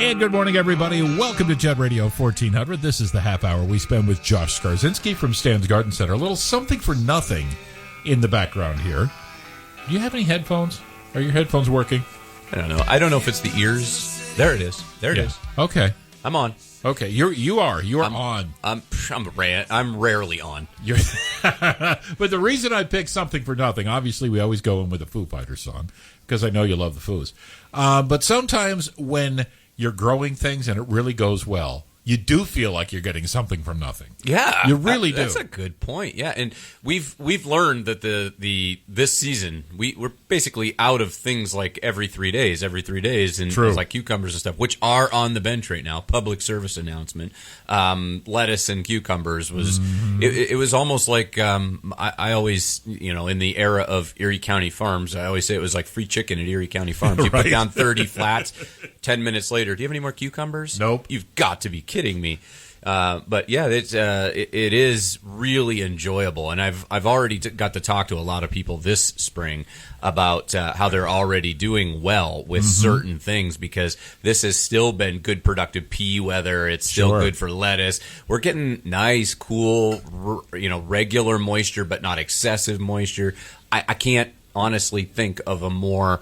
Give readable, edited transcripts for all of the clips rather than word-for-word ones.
And good morning, everybody. Welcome to Jet Radio 1400. This is the half hour we spend with Josh Skarzinski from Stan's Garden Center. A little something for nothing in the background here. Do you have any headphones? Are your headphones working? I don't know. I don't know if it's the ears. There it is. There it is. Okay. I'm on. Okay, you are on. I'm rarely on. But the reason I picked something for nothing, obviously we always go in with a Foo Fighters song because I know you love the Foos. But sometimes when you're growing things and it really goes well, you do feel like you're getting something from nothing. Yeah, you really do. That's a good point. Yeah, and we've learned that this season we're basically out of things like every 3 days, and True. like cucumbers and stuff, which are on the bench right now. Public service announcement. Lettuce and cucumbers was it was almost like I always, in the era of Erie County Farms, I always say it was like free chicken at Erie County Farms. You put down 30 flats. 10 minutes later, do you have any more cucumbers? Nope. You've got to be kidding me. But yeah, it is really enjoyable, and I've already got to talk to a lot of people this spring about how they're already doing well with certain things, because this has still been good productive pea weather. It's still good for lettuce. We're getting nice, cool, regular moisture, but not excessive moisture. I can't honestly think of a more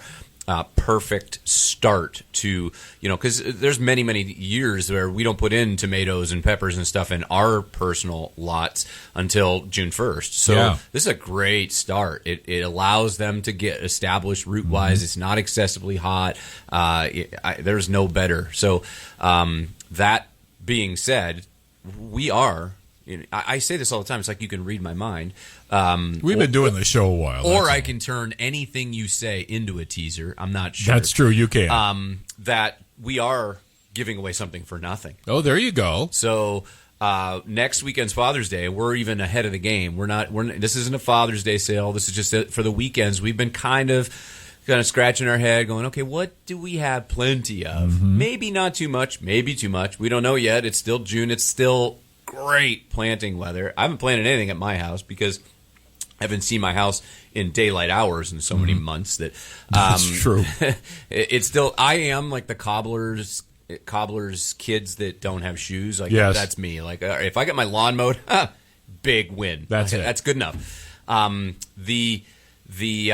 perfect start to, because there's many years where we don't put in tomatoes and peppers and stuff in our personal lots until June 1st. So This is a great start. It allows them to get established root-wise. It's not excessively hot. There's no better. So that being said, we are... I say this all the time. It's like you can read my mind. We've been doing this show a while. Or I can turn anything you say into a teaser. I'm not sure. That's true. You can. That we are giving away something for nothing. Oh, there you go. So next weekend's Father's Day. We're even ahead of the game. This isn't a Father's Day sale. This is just for the weekends. We've been kind of scratching our head going, okay, what do we have plenty of? Maybe not too much. Maybe too much. We don't know yet. It's still June. It's still great planting weather. I haven't planted anything at my house because I haven't seen my house in daylight hours in so many months that that's true. It's still, I am like the cobbler's kids that don't have shoes. Like that's me. Like if I get my lawn mowed, big win. That's good enough. The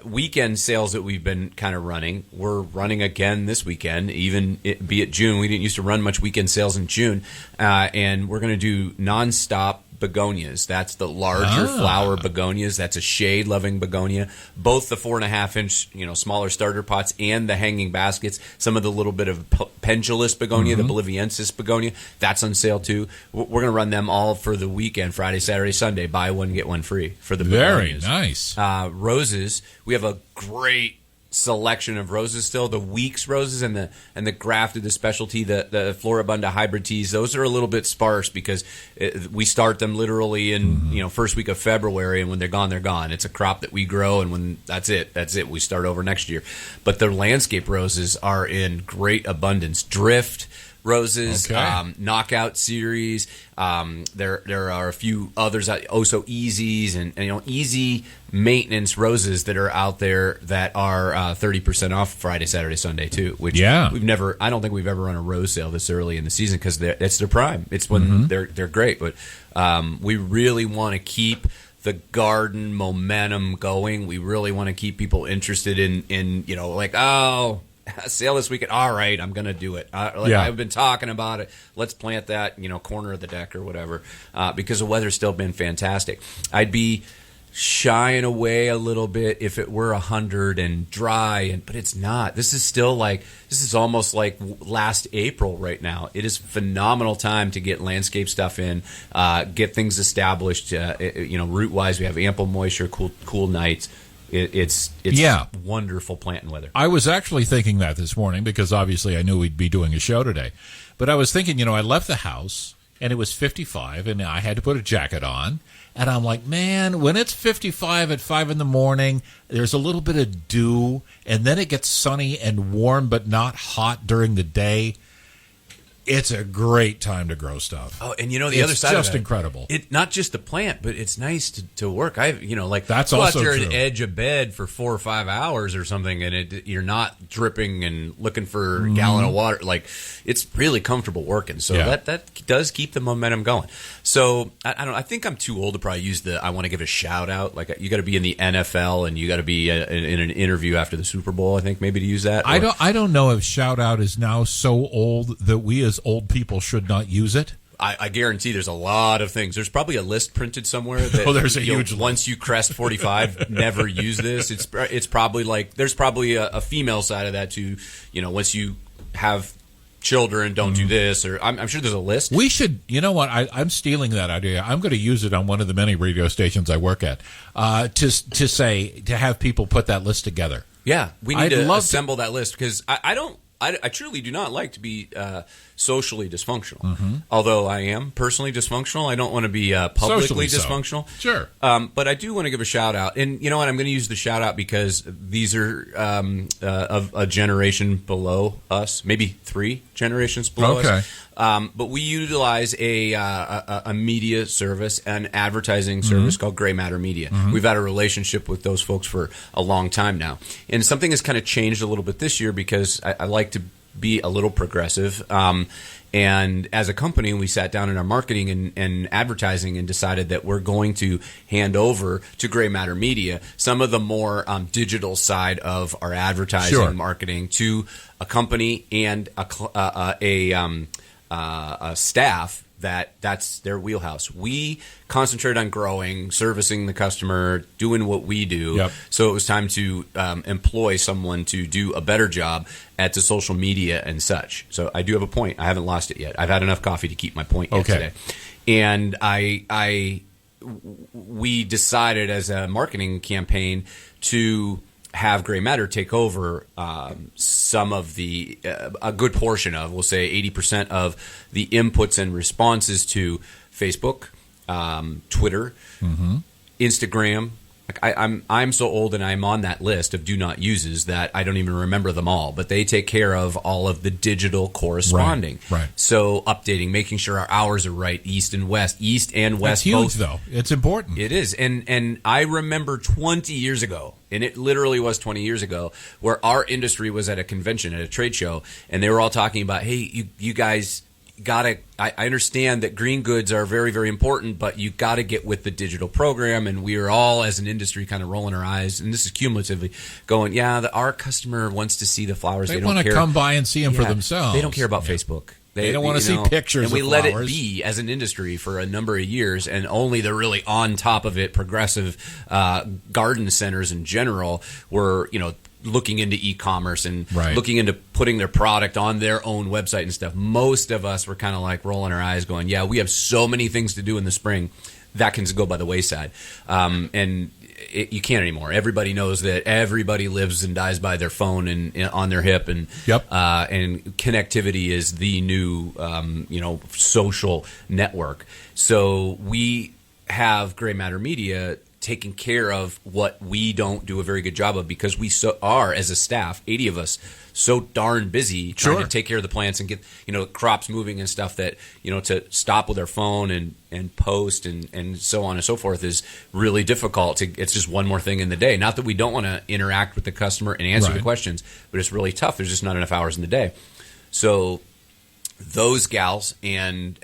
weekend sales that we've been kind of running, we're running again this weekend, even be it June. We didn't used to run much weekend sales in June, and we're going to do nonstop begonias. That's the larger flower begonias. That's a shade-loving begonia. Both the 4.5-inch, smaller starter pots and the hanging baskets. Some of the little bit of pendulous begonia, the boliviensis begonia, that's on sale too. We're going to run them all for the weekend, Friday, Saturday, Sunday. Buy one, get one free for the begonias. Very nice. Roses, we have a great selection of roses still. The Weeks roses and the grafted, the specialty, the Floribunda hybrid teas, those are a little bit sparse because we start them literally in first week of February, and when they're gone, they're gone. It's a crop that we grow, and when that's it. We start over next year. But the landscape roses are in great abundance. Drift roses, knockout series. There are a few others, so easies and easy maintenance roses that are out there that are 30% off Friday, Saturday, Sunday too. Which we've never. I don't think we've ever run a rose sale this early in the season because it's their prime. It's when they're great. But we really want to keep the garden momentum going. We really want to keep people interested in sale this weekend. All right, I'm going to do it. I've been talking about it. Let's plant that, corner of the deck or whatever, because the weather's still been fantastic. I'd be shying away a little bit if it were 100 and dry, but it's not. This is almost like last April right now. It is a phenomenal time to get landscape stuff in, get things established. Root-wise, we have ample moisture, cool nights. It's wonderful planting weather. I was actually thinking that this morning because obviously I knew we'd be doing a show today. But I was thinking, I left the house and it was 55 and I had to put a jacket on. And I'm like, man, when it's 55 at 5 in the morning, there's a little bit of dew and then it gets sunny and warm but not hot during the day. it's a great time to grow stuff. Oh, and the other side of just that, incredible. It not just the plant, but it's nice to work. That's go also out there true. and edge a bed for 4 or 5 hours or something, and you're not dripping and looking for a gallon of water. Like, it's really comfortable working. So that does keep the momentum going. So I don't know. I think I'm too old to probably use I want to give a shout out. Like, you got to be in the NFL and you got to be in an interview after the Super Bowl. I think maybe to use that. I don't know if shout out is now so old that we as old people should not use it. I guarantee there's a lot of things. There's probably a list printed somewhere that there's a huge list. Once you crest 45, never use this. It's probably like there's probably a female side of that too. Once you have children, don't do this, or I'm sure there's a list. We should, I'm stealing that idea. I'm going to use it on one of the many radio stations I work at to have people put that list together. Yeah, we need to assemble that list because I truly do not like to be socially dysfunctional. Although I am personally dysfunctional, I don't want to be publicly dysfunctional. Sure. But I do want to give a shout out. And you know what? I'm going to use the shout out because these are of a generation below us, maybe 3 generations below us. But we utilize a media service, an advertising service called Gray Matter Media. We've had a relationship with those folks for a long time now. And something has kind of changed a little bit this year because I like to be a little progressive. And as a company, we sat down in our marketing and advertising and decided that we're going to hand over to Gray Matter Media some of the more digital side of our advertising marketing to a company and a staff that's their wheelhouse. We concentrate on growing, servicing the customer, doing what we do. Yep. So it was time to employ someone to do a better job at the social media and such. So I do have a point. I haven't lost it yet. I've had enough coffee to keep my point yet today. And we decided as a marketing campaign to have Gray Matter take over some of a good portion of, we'll say 80% of the inputs and responses to Facebook, Twitter, Instagram. Like I'm so old and I'm on that list of do not uses that I don't even remember them all, but they take care of all of the digital corresponding. Right. So updating, making sure our hours are right, east and west That's huge, both. though. It's important. It is. And I remember 20 years ago, and it literally was 20 years ago, where our industry was at a convention, at a trade show, and they were all talking about, hey, you guys gotta. I understand that green goods are very, very important, but you got to get with the digital program. And we are all, as an industry, kind of rolling our eyes, and this is cumulatively going, our customer wants to see the flowers. They want to come by and see them for themselves. They don't care about Facebook. They don't want to see pictures and we of let flowers. it be as an industry for a number of years, and only the really on top of it progressive garden centers in general were, looking into e-commerce and looking into putting their product on their own website and stuff. Most of us were kind of like rolling our eyes going, we have so many things to do in the spring. That can go by the wayside. And you can't anymore. Everybody knows that everybody lives and dies by their phone and on their hip, and and connectivity is the new social network. So we have Gray Matter Media taking care of what we don't do a very good job of because we are, as a staff, 80 of us, so darn busy trying to take care of the plants and get crops moving and stuff that to stop with our phone and post and so on and so forth is really difficult. It's just one more thing in the day. Not that we don't want to interact with the customer and answer the questions, but it's really tough. There's just not enough hours in the day. So those gals and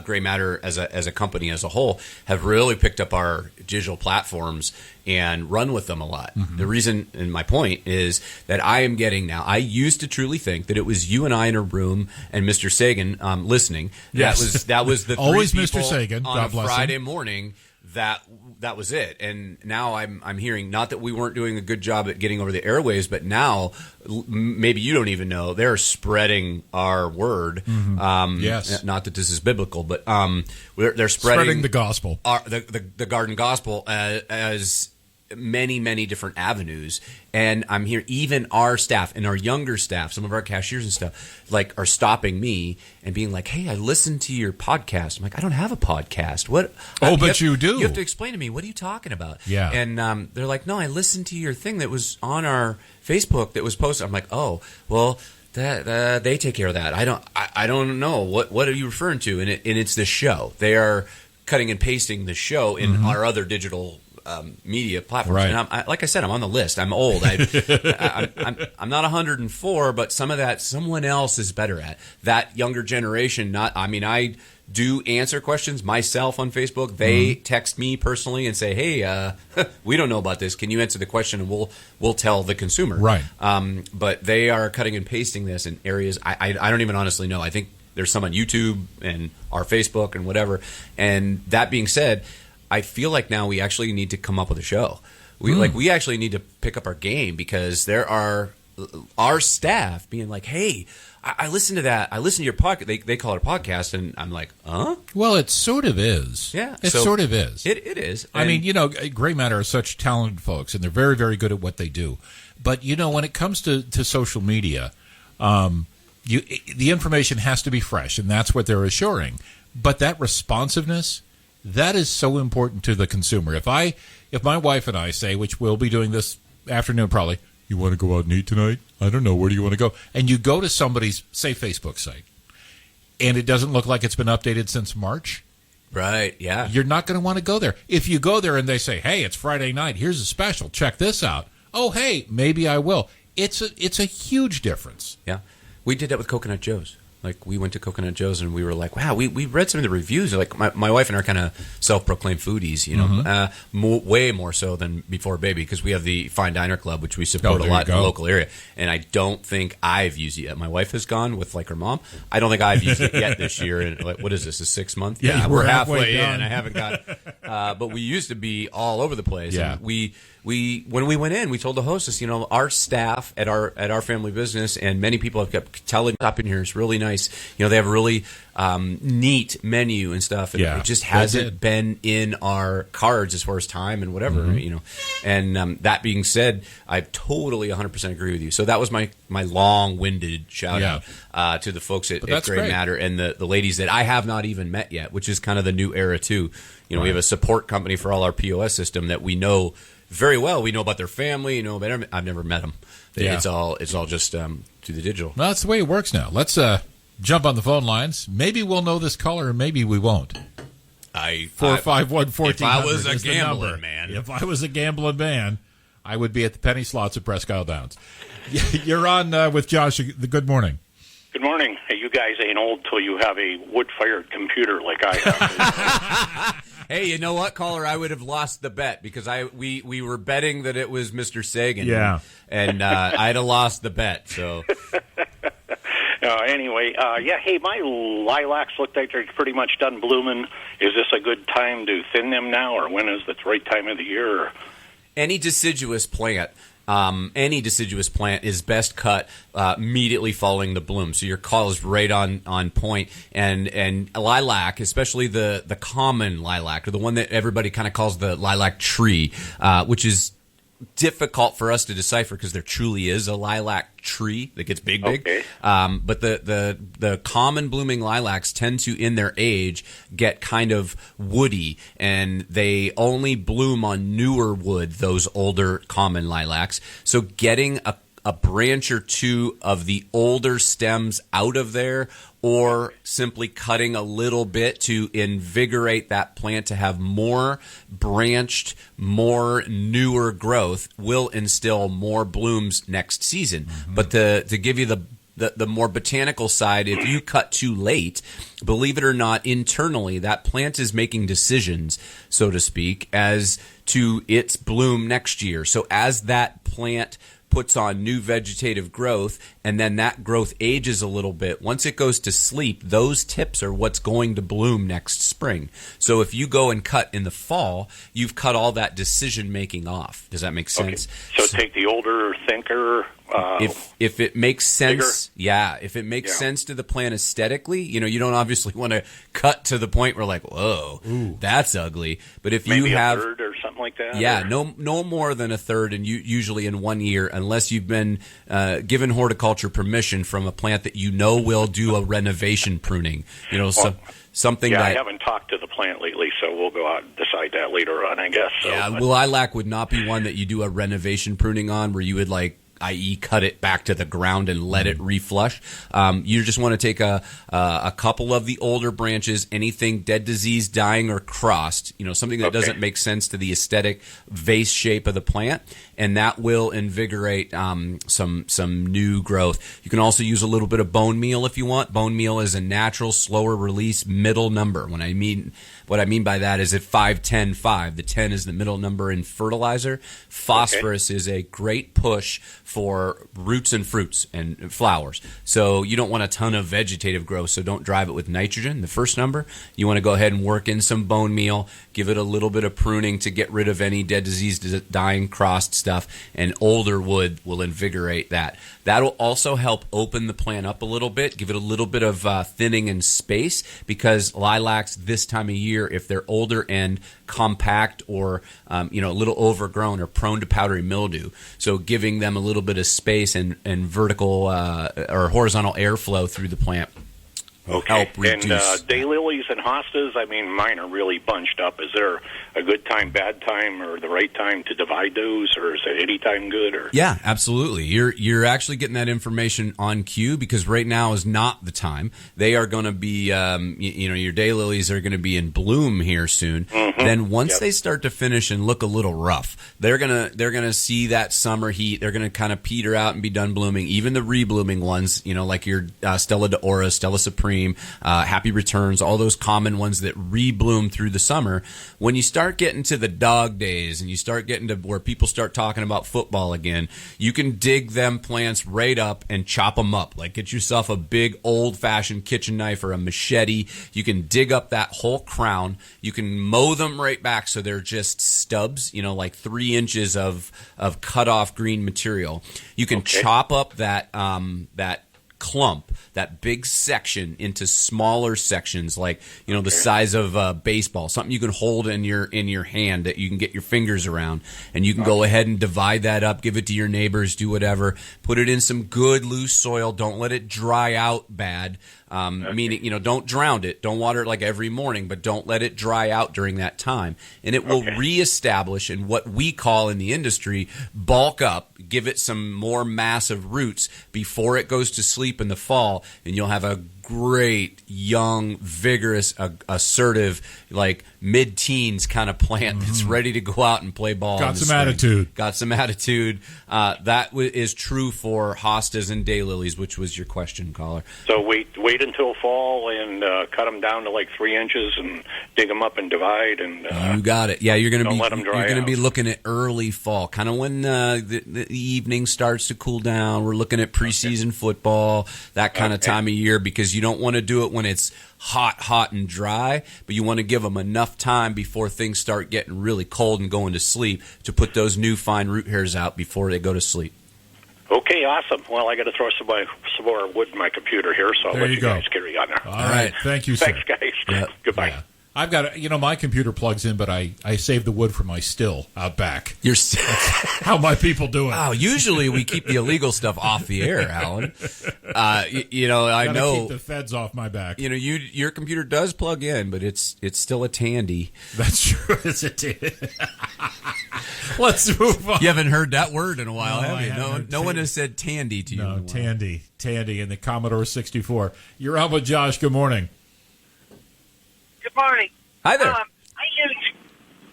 Gray Matter as a company as a whole have really picked up our digital platforms and run with them a lot. The reason, and my point, is that I am getting now. I used to truly think that it was you and I in a room and Mr. Sagan listening. Yes. That was the always three Mr. people Sagan. on God a bless Friday him. morning. That was it. And now I'm hearing, not that we weren't doing a good job at getting over the airwaves, but now maybe you don't even know, they're spreading our word. Yes. Not that this is biblical, but they're spreading the gospel, the garden gospel as many, many different avenues. And I'm here, even our staff and our younger staff, some of our cashiers and stuff, are stopping me and being like, hey, I listened to your podcast. I'm like, I don't have a podcast. What? But you do. You have to explain to me, what are you talking about? Yeah. And they're like, no, I listened to your thing that was on our Facebook that was posted. I'm like, oh, well, That they take care of that. I don't know what are you referring to? And it's the show. They are cutting and pasting the show in our other digital media platforms. Right. And like I said, I'm on the list. I'm old. I'm not 104, but some of that someone else is better at. That younger generation. I do answer questions myself on Facebook. They text me personally and say, "Hey, we don't know about this. Can you answer the question?" And we'll tell the consumer. Right. But they are cutting and pasting this in areas I don't even honestly know. I think there's some on YouTube and our Facebook and whatever. And that being said, I feel like now we actually need to come up with a show. We actually need to pick up our game, because there are our staff being like, "Hey, I listened to that. I listened to your podcast." They call it a podcast, and I'm like, "Huh?" Well, it sort of is. Yeah, it sort of is. It is. I mean, Gray Matter are such talented folks, and they're very, very good at what they do. But when it comes to social media, the information has to be fresh, and that's what they're assuring. But that responsiveness, that is so important to the consumer. If my wife and I say, which we'll be doing this afternoon probably, "You want to go out and eat tonight? I don't know. Where do you want to go?" And you go to somebody's, say, Facebook site, and it doesn't look like it's been updated since March. Right, yeah. You're not going to want to go there. If you go there and they say, "Hey, it's Friday night. Here's a special. Check this out." Oh, hey, maybe I will. It's a huge difference. Yeah. We did that with Coconut Joe's. Like, we went to Coconut Joe's and we were like, wow, we read some of the reviews. Like, my wife and I are kind of self-proclaimed foodies, way more so than Before Baby, because we have the Fine Diner Club, which we support a lot in the local area. And I don't think I've used it yet. My wife has gone with, like, her mom. I don't think I've used it yet this year. And like, what is this, a 6 month? Yeah, we're halfway done. in. I haven't got but we used to be all over the place. Yeah. And when we went in, we told the hostess, our staff at our family business, and many people have kept telling up in here, it's really nice. They have a really neat menu and stuff, and it just hasn't been in our cards as far as time and whatever, And that being said, I totally 100% agree with you. So that was my long-winded shout out to the folks at Gray Matter and the ladies that I have not even met yet, which is kind of the new era too. We have a support company for all our POS system that we know very well. We know about their family. But I've never met them. Yeah. It's all just through the digital. Well, that's the way it works now. Let's jump on the phone lines. Maybe we'll know this caller, maybe we won't. 451-1400. If I was a gambling man. If I was a gambling man, I would be at the penny slots at Presque Isle Downs. You're on with Josh. Good morning. Good morning. Hey, you guys ain't old till you have a wood-fired computer like I have. Hey, you know what, caller? I would have lost the bet because we were betting that it was Mr. Sagan. Yeah. And I'd have lost the bet. So. Anyway, hey, my lilacs look like they're pretty much done blooming. Is this a good time to thin them now, or when is the right time of the year? Any deciduous plant is best cut immediately following the bloom. So your call is right on point. And lilac, especially the common lilac, or the one that everybody kind of calls the lilac tree, which is difficult for us to decipher because there truly is a lilac tree that gets big. Okay. But the common blooming lilacs tend to, in their age, get kind of woody, and they only bloom on newer wood, those older common lilacs. So getting a branch or two of the older stems out of there, or simply cutting a little bit to invigorate that plant to have more branched, more newer growth, will instill more blooms next season. Mm-hmm. But to give you the more botanical side, if you cut too late, believe it or not, internally that plant is making decisions, so to speak, as to its bloom next year. So as that plant puts on new vegetative growth, and then that growth ages a little bit. Once it goes to sleep, those tips are what's going to bloom next spring. So if you go and cut in the fall, you've cut all that decision-making off. Does that make sense? Okay. So take the older, thinker... If it makes sense, if it makes sense to the plant aesthetically, you don't obviously want to cut to the point where like, whoa, that's ugly. But if maybe you have a third or something like that, no more than a third, and usually in 1 year, unless you've been given horticulture permission from a plant that will do a renovation pruning. Something that I haven't talked to the plant lately, so we'll go out and decide that later on, I guess. So, lilac would not be one that you do a renovation pruning on, where you would like i.e. cut it back to the ground and let it reflush. You just want to take a couple of the older branches, anything dead, diseased, dying, or crossed, something that doesn't make sense to the aesthetic vase shape of the plant, and that will invigorate some new growth. You can also use a little bit of bone meal if you want. Bone meal is a natural, slower release middle number. What I mean by that is at 5-10-5. The 10 is the middle number in fertilizer. Phosphorus is a great push for roots and fruits and flowers. So you don't want a ton of vegetative growth, so don't drive it with nitrogen, the first number. You want to go ahead and work in some bone meal, give it a little bit of pruning to get rid of any dead, diseased, dying, crossed stuff, and older wood will invigorate that. That'll also help open the plant up a little bit, give it a little bit of thinning and space, because lilacs this time of year, if they're older and compact or a little overgrown, are prone to powdery mildew. So giving them a little bit of space and vertical or horizontal airflow through the plant will help reduce. And daylilies and hostas, mine are really bunched up. Is there a good time, bad time, or the right time to divide those, or is it any time good? Or yeah, absolutely. You're actually getting that information on cue, because right now is not the time. They are going to be, your daylilies are going to be in bloom here soon. Mm-hmm. Then once they start to finish and look a little rough, they're gonna see that summer heat. They're gonna kind of peter out and be done blooming. Even the reblooming ones, like your Stella d'Oro, Stella Supreme, Happy Returns, all those common ones that rebloom through the summer. When you start getting to the dog days and you start getting to where people start talking about football again, you can dig them plants right up and chop them up. Like, get yourself a big old-fashioned kitchen knife or a machete. You can dig up that whole crown. You can mow them right back so they're just stubs, like 3 inches of cut-off green material. You can chop up that clump, that big section, into smaller sections, like the size of a baseball, something you can hold in your hand that you can get your fingers around, and you can go ahead and divide that up, give it to your neighbors, do whatever, put it in some good loose soil. Don't let it dry out bad. Meaning, don't drown it. Don't water it like every morning, but don't let it dry out during that time. And it will reestablish in what we call in the industry bulk up, give it some more massive roots before it goes to sleep in the fall, and you'll have a great, young, vigorous, assertive, like mid-teens kind of plant that's ready to go out and play ball. Got some attitude. Got some attitude. That is true for hostas and daylilies, which was your question, caller. So wait until fall and cut them down to like 3 inches and dig them up and divide. And you got it. Yeah, you're going to be looking at early fall, kind of when the evening starts to cool down. We're looking at preseason football, that kind of time of year, because you don't want to do it when it's hot and dry, but you want to give them enough time before things start getting really cold and going to sleep to put those new fine root hairs out before they go to sleep. Okay, awesome. Well, I got to throw some more wood in my computer here, so I'll let you guys carry on there. All right. Thank you, sir. Thanks, guys. Yep. Goodbye. Yeah. I've got my computer plugs in, but I save the wood for my still out back. That's how my people do it. Wow, usually we keep the illegal stuff off the air, Alan. I know keep the feds off my back. Your computer does plug in, but it's still a Tandy. That's true. It's a Tandy. Let's move on. You haven't heard that word in a while, have you? No one has said Tandy to you. No, Tandy and the Commodore 64. You're on with Josh. Good morning. Good morning. Hi there. I use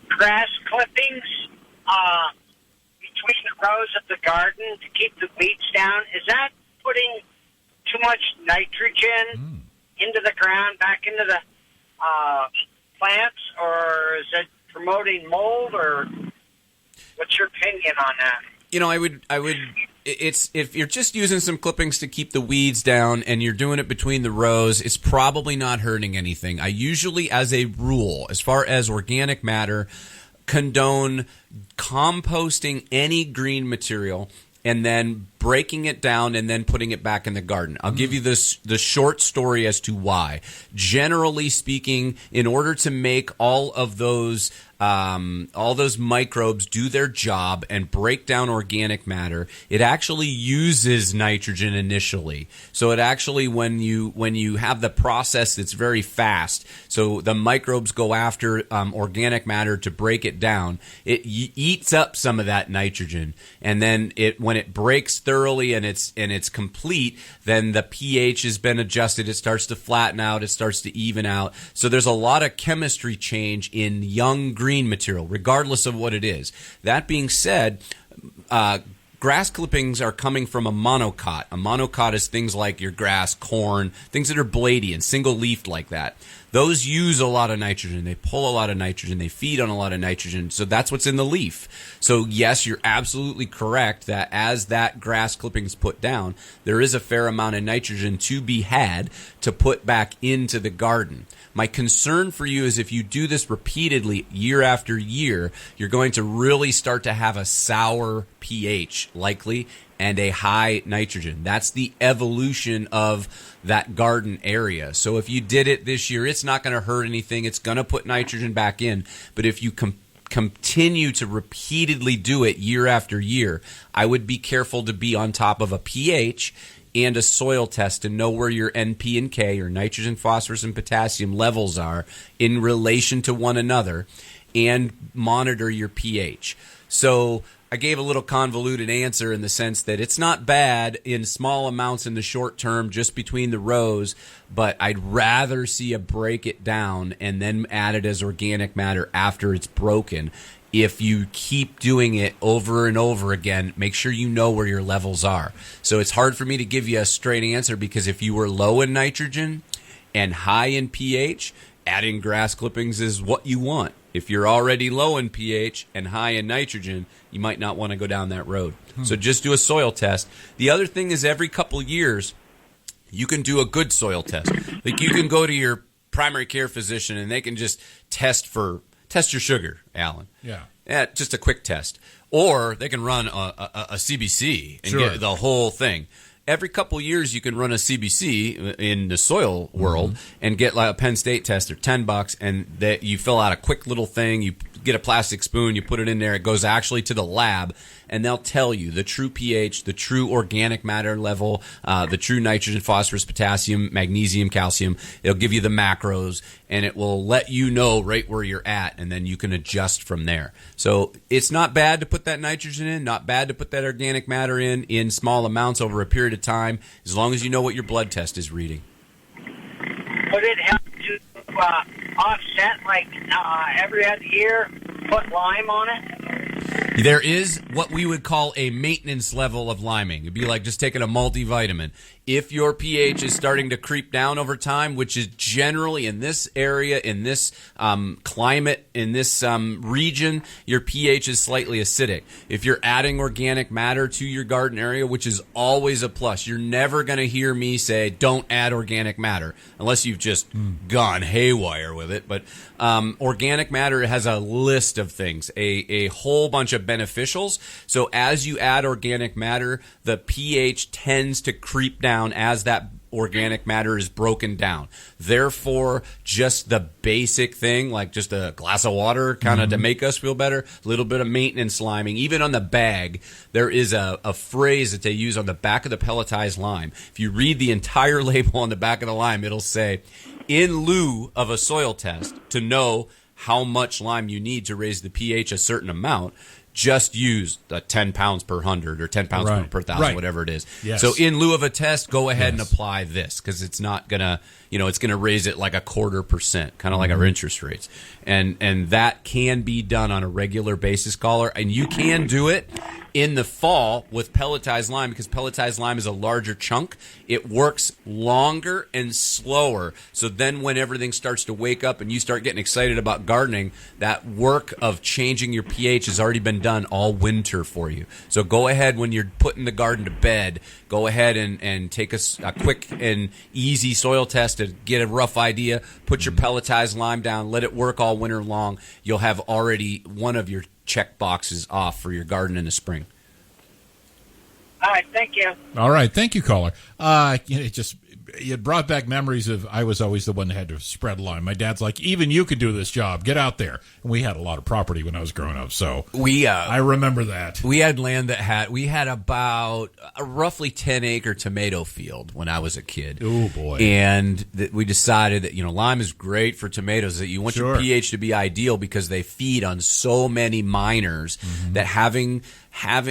grass clippings between the rows of the garden to keep the weeds down. Is that putting too much nitrogen into the ground, back into the plants, or is it promoting mold, or what's your opinion on that? I would. It's if you're just using some clippings to keep the weeds down and you're doing it between the rows, it's probably not hurting anything. I usually, as a rule, as far as organic matter, condone composting any green material and then breaking it down and then putting it back in the garden. I'll give you the short story as to why. Generally speaking, in order to make all those microbes do their job and break down organic matter, it actually uses nitrogen initially. So it actually, when you have the process that's very fast, so the microbes go after organic matter to break it down, it eats up some of that nitrogen, and then when it breaks thoroughly and it's complete, then the pH has been adjusted. It starts to flatten out. It starts to even out. So there's a lot of chemistry change in young green material, regardless of what it is. That being said, grass clippings are coming from a monocot. A monocot is things like your grass, corn, things that are blady and single-leafed like that. Those use a lot of nitrogen. They pull a lot of nitrogen. They feed on a lot of nitrogen. So that's what's in the leaf. So yes, you're absolutely correct that as that grass clippings put down, there is a fair amount of nitrogen to be had to put back into the garden. My concern for you is if you do this repeatedly year after year, you're going to really start to have a sour pH likely and a high nitrogen. That's the evolution of that garden area. So if you did it this year, it's not going to hurt anything. It's going to put nitrogen back in. But if you continue to repeatedly do it year after year, I would be careful to be on top of a pH and a soil test to know where your NP and K, or nitrogen, phosphorus, and potassium levels are in relation to one another, and monitor your pH. So I gave a little convoluted answer in the sense that it's not bad in small amounts in the short term just between the rows, but I'd rather see a break it down and then add it as organic matter after it's broken. If you keep doing it over and over again, make sure you know where your levels are. So it's hard for me to give you a straight answer, because if you were low in nitrogen and high in pH, adding grass clippings is what you want. If you're already low in pH and high in nitrogen, you might not want to go down that road. So just do a soil test. The other thing is, every couple of years, you can do a good soil test. Like, you can go to your primary care physician and they can just test your sugar, Alan. Yeah, just a quick test. Or they can run a CBC and get the whole thing. Every couple of years, you can run a CBC in the soil world and get like a Penn State test. They're $10, and that you fill out a quick little thing. You get a plastic spoon, you put it in there. It goes actually to the lab, and they'll tell you the true pH, the true organic matter level, the true nitrogen, phosphorus, potassium, magnesium, calcium. It'll give you the macros, and it will let you know right where you're at, and then you can adjust from there. So it's not bad to put that nitrogen in, not bad to put that organic matter in small amounts over a period of time, as long as you know what your blood test is reading. Would it help to offset, like every other year, put lime on it? There is what we would call a maintenance level of liming. It'd be like just taking a multivitamin. If your pH is starting to creep down over time, which is generally in this area, in this climate, in this region, your pH is slightly acidic. If you're adding organic matter to your garden area, which is always a plus, you're never going to hear me say don't add organic matter unless you've just gone haywire with it. But organic matter has a list of things, a whole bunch of beneficials. So as you add organic matter, the pH tends to creep down as that organic matter is broken down. Therefore, just the basic thing, like just a glass of water kind of to make us feel better, a little bit of maintenance liming. Even on the bag, there is a phrase that they use on the back of the pelletized lime. If you read the entire label on the back of the lime, it'll say, in lieu of a soil test to know how much lime you need to raise the pH a certain amount, just use 10 pounds per 100 or 10 pounds per 1,000, whatever it is. Yes. So in lieu of a test, go ahead and apply this, because it's not going to, it's going to raise it like 0.25%, kind of like our interest rates. And that can be done on a regular basis, caller. And you can do it in the fall with pelletized lime, because pelletized lime is a larger chunk. It works longer and slower. So then when everything starts to wake up and you start getting excited about gardening, that work of changing your pH has already been done all winter for you. So go ahead, when you're putting the garden to bed, go ahead and take a quick and easy soil test to get a rough idea. Put your pelletized lime down. Let it work all winter long. You'll have already one of your check boxes off for your garden in the spring. All right, thank you. All right, thank you, caller. It brought back memories of I was always the one that had to spread lime. My dad's like, even you can do this job. Get out there. And we had a lot of property when I was growing up, so I remember that. We had land we had about a roughly 10-acre tomato field when I was a kid. Oh, boy. And we decided that, lime is great for tomatoes, that you want your pH to be ideal because they feed on so many miners that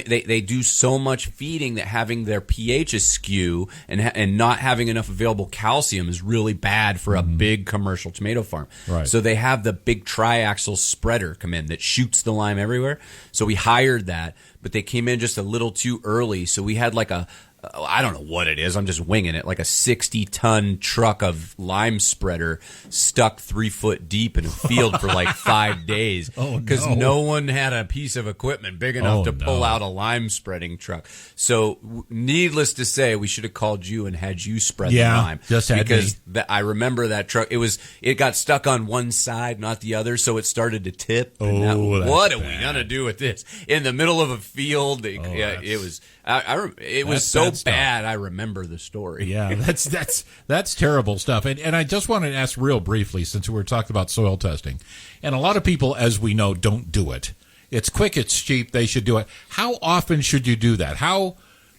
they do so much feeding that having their pH askew and not having enough available calcium is really bad for a big commercial tomato farm. Right. So they have the big triaxial spreader come in that shoots the lime everywhere. So we hired that, but they came in just a little too early. So we had like I don't know what it is. I'm just winging it. Like a 60-ton truck of lime spreader stuck 3 foot deep in a field for like 5 days because no one had a piece of equipment big enough to pull out a lime spreading truck. So needless to say, we should have called you and had you spread the lime. Just had because I remember that truck. It got stuck on one side, not the other, so it started to tip. What are we gonna do with this in the middle of a field? It was. It was so bad. I remember the story. Yeah, that's terrible stuff. And I just wanted to ask real briefly, since we were talking about soil testing, and a lot of people, as we know, don't do it. It's quick, it's cheap. They should do it. How often should you do that? How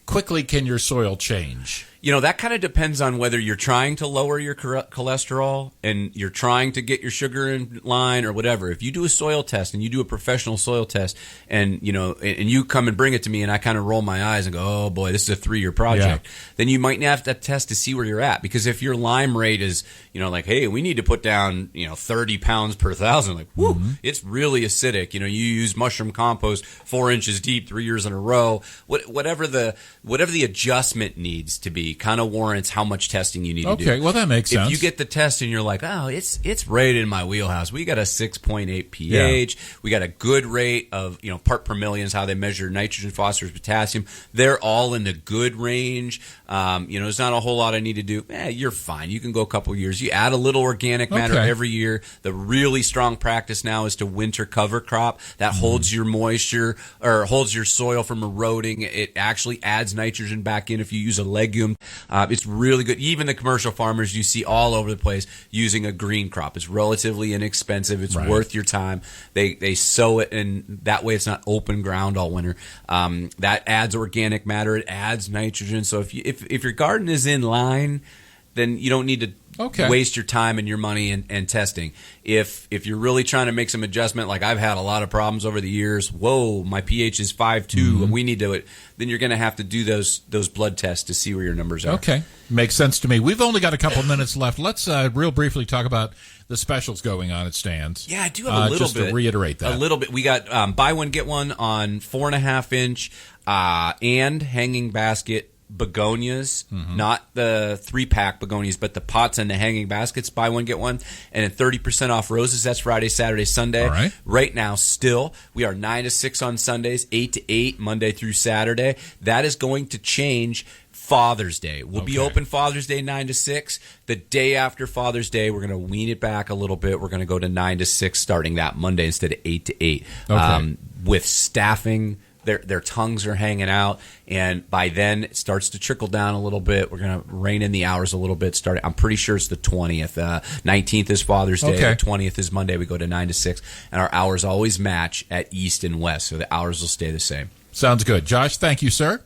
quickly can your soil change? That kind of depends on whether you're trying to lower your cholesterol and you're trying to get your sugar in line or whatever. If you do a soil test and you do a professional soil test and you come and bring it to me and I kind of roll my eyes and go, oh boy, this is a 3-year project, then you might have to test to see where you're at. Because if your lime rate is, like, hey, we need to put down, 30 pounds per thousand, like, whoo, it's really acidic. You use mushroom compost 4 inches deep 3 years in a row. Whatever the adjustment needs to be kind of warrants how much testing you need to do. Okay, well, that makes sense. If you get the test and you're like, oh, it's right in my wheelhouse. We got a 6.8 pH. We got a good rate of, part per million is how they measure nitrogen, phosphorus, potassium. They're all in the good range. There's not a whole lot I need to do. You're fine. You can go a couple years. You add a little organic matter every year. The really strong practice now is to winter cover crop. That holds your moisture or holds your soil from eroding. It actually adds nitrogen back in if you use a legume. It's really good. Even the commercial farmers you see all over the place using a green crop. It's relatively inexpensive. It's worth your time. They sow it, and that way it's not open ground all winter. That adds organic matter. It adds nitrogen. So if your garden is in line, then you don't need to waste your time and your money and testing. If you're really trying to make some adjustment, like I've had a lot of problems over the years, my pH is 5.2 and we need to, then you're going to have to do those blood tests to see where your numbers are. Okay. Makes sense to me. We've only got a couple minutes left. Let's real briefly talk about the specials going on at Stands. Yeah, I do have a little just bit. Just to reiterate that. A little bit. We got buy one, get one on 4.5 inch and hanging basket begonias, not the 3-pack begonias, but the pots and the hanging baskets. Buy one, get one. And at 30% off roses. That's Friday, Saturday, Sunday. All right. Right now, still, we are 9 to 6 on Sundays, 8 to 8 Monday through Saturday. That is going to change Father's Day. We'll be open Father's Day 9 to 6. The day after Father's Day, we're going to wean it back a little bit. We're going to go to 9 to 6 starting that Monday instead of 8 to 8. With staffing, their tongues are hanging out, and by then it starts to trickle down a little bit. We're going to rein in the hours a little bit. I'm pretty sure it's the 20th. 19th is Father's Day. The 20th is Monday. We go to 9 to 6, and our hours always match at East and West, so the hours will stay the same. Sounds good. Josh, thank you, sir.